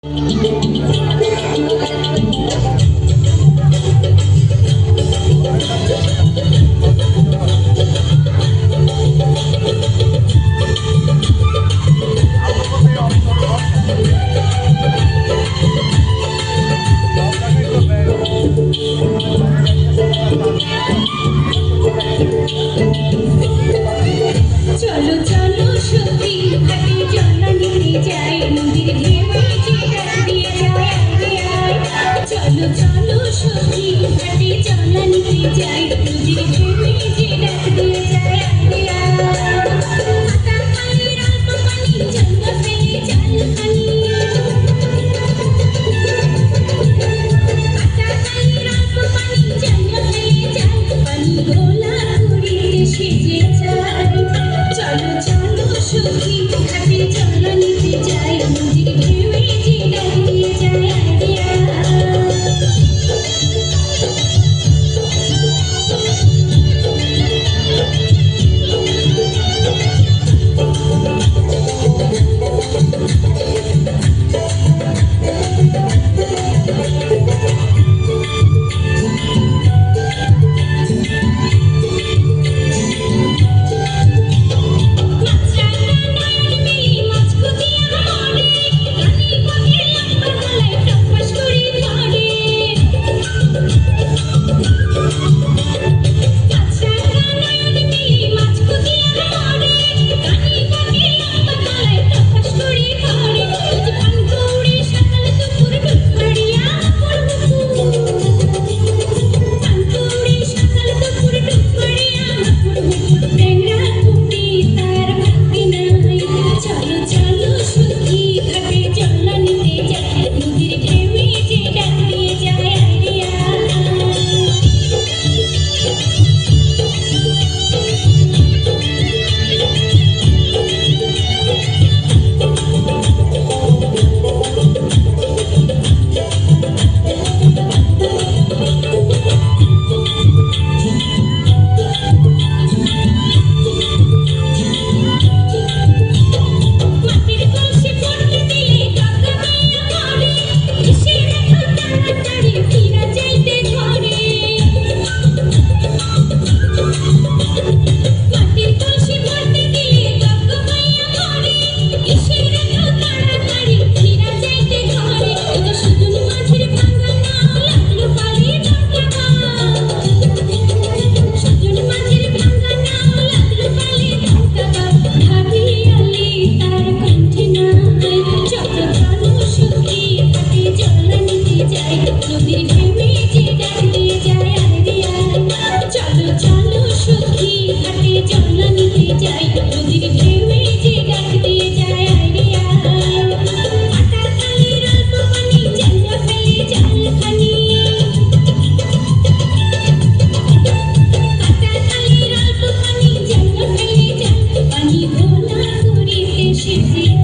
চলো চলো সখী হাতে জল নিতে যাই নদীর ঢেউয়ে যে ডাক দিয়ে যায় চলো চলো সখী হাতে জল নিতে যাই নদীর ঢেউয়ে যে ডাক দিয়ে যায় হাতা খালির অল্প পানি জল ফেলে জাল খালি হাতা খালির অল্প পানি জল ফেলে জাল পানি গোলা করিতে সেজে যায় চলো চলো সখী হাতে জল নিতে যাই নদীর ঢেউয়ে যে ডাক দিয়ে যায় She